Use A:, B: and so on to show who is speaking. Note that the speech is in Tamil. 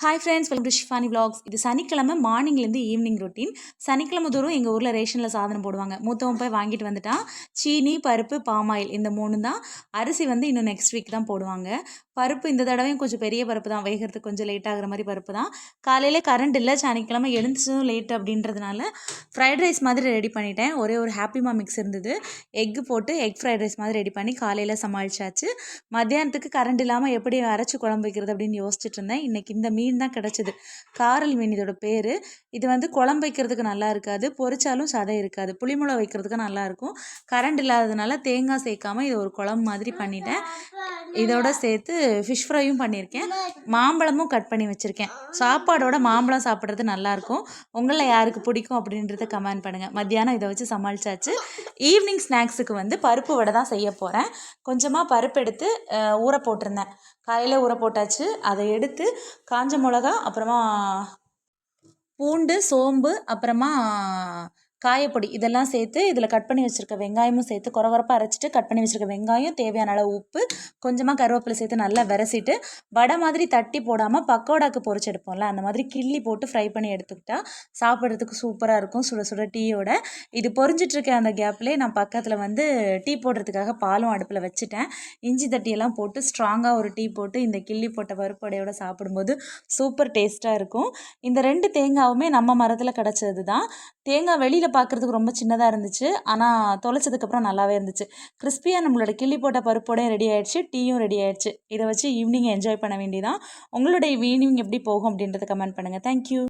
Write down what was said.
A: Hi friends, welcome to Shifani vlogs. இது சனிக்கிழமை மார்னிங்லேருந்து ஈவினிங் ரொட்டீன். சனிக்கிழமை தோறும் எங்கள் ஊரில் ரேஷனில் சாதனம் போடுவாங்க. மூத்தவன் போய் வாங்கிட்டு வந்துட்டான். சீனி, பருப்பு, பாமாயில் இந்த 3 தான். அரிசி வந்து இன்னும் நெக்ஸ்ட் வீக் தான் போடுவாங்க. பருப்பு இந்த தடவையும் கொஞ்சம் பெரிய பருப்பு தான், வேகிறதுக்கு கொஞ்சம் லேட் ஆகிற மாதிரி பருப்பு தான். காலையில் கரண்ட் இல்லை, சனிக்கிழமை எழுந்துச்சதும் லேட் அப்படின்றதுனால ஃப்ரைட் ரைஸ் மாதிரி ரெடி பண்ணிட்டேன். ஒரே ஒரு ஹாப்பிமா மிக்ஸ் இருந்தது, எக்கு போட்டு எக் ஃப்ரைட் ரைஸ் மாதிரி ரெடி பண்ணி காலையில் சமாளிச்சாச்சு. மத்தியானத்துக்கு கரண்ட் இல்லாமல் எப்படி அரைச்சி குழம்பு வைக்கிறது அப்படின்னு யோசிச்சுட்டு இருந்தேன். இன்றைக்கி இந்த மீன் தான் கிடச்சிது, காரல் மீன் இதோட பேர். இது வந்து குழம்பு வைக்கிறதுக்கு நல்லா இருக்காது, பொரிச்சாலும் சதை இருக்காது. புளிமுளை வைக்கிறதுக்கு நல்லாயிருக்கும். கரண்ட் இல்லாததுனால தேங்காய் சேர்க்காம இதை ஒரு குழம்பு மாதிரி பண்ணிட்டேன். இதோட சேர்த்து ஃபிஷ் ஃப்ரையும் பண்ணியிருக்கேன். மாம்பழமும் கட் பண்ணி வச்சுருக்கேன். சாப்பாடோட மாம்பழம் சாப்பிட்றது நல்லாயிருக்கும். உங்களில் யாருக்கு பிடிக்கும் அப்படின்றத கமெண்ட் பண்ணுங்கள். மத்தியானம் இதை வச்சு சமாளிச்சாச்சு. ஈவினிங் ஸ்நாக்ஸுக்கு வந்து பருப்பு வடை தான் செய்ய போகிறேன். கொஞ்சமாக பருப்பு எடுத்து ஊற போட்டிருந்தேன். காலையில் ஊற போட்டாச்சு. அதை எடுத்து காஞ்ச மிளகா, அப்புறமா பூண்டு, சோம்பு, அப்புறமா காயப்பொடி இதெல்லாம் சேர்த்து இதில் கட் பண்ணி வச்சுருக்க வெங்காயமும் சேர்த்து கொரகொரப்பாக அரைச்சிட்டு கட் பண்ணி வச்சுருக்க வெங்காயம், தேவையான அளவு உப்பு, கொஞ்சமாக கருவேப்பிலை சேர்த்து நல்லா விரசிட்டு வடை மாதிரி தட்டி போடாமல் பக்கோடாக்கு பொரிச்சு எடுப்போம்ல, அந்த மாதிரி கிள்ளி போட்டு ஃப்ரை பண்ணி எடுத்துக்கிட்டா சாப்பிட்றதுக்கு சூப்பராக இருக்கும் சுட சுட டீயோட. இது பொரிஞ்சிட்ருக்க அந்த கேப்லேயே நான் பக்கத்தில் வந்து டீ போடுறதுக்காக பாலும் அடுப்பில் வச்சுட்டேன். இஞ்சி தட்டியெல்லாம் போட்டு ஸ்ட்ராங்காக ஒரு டீ போட்டு இந்த கிள்ளி போட்ட பருப்படையோட சாப்பிடும்போது சூப்பர் டேஸ்ட்டாக இருக்கும். இந்த 2 தேங்காவுமே நம்ம மரத்தில் கிடச்சது தான். தேங்காய் வெளியில் பார்க்குறதுக்கு ரொம்ப சின்னதாக இருந்துச்சு, ஆனால் தொலைச்சதுக்கப்புறம் நல்லாவே இருந்துச்சு. கிறிஸ்பியாக நம்மளோட கிள்ளி போட்ட பருப்போடையும் ரெடி ஆகிடுச்சு, டீயும் ரெடி ஆகிடுச்சு. இதை வச்சு ஈவினிங் என்ஜாய் பண்ண வேண்டியதான். உங்களுடைய ஈவினிங் எப்படி போகும் அப்படின்றத கமெண்ட் பண்ணுங்கள். தேங்க்யூ.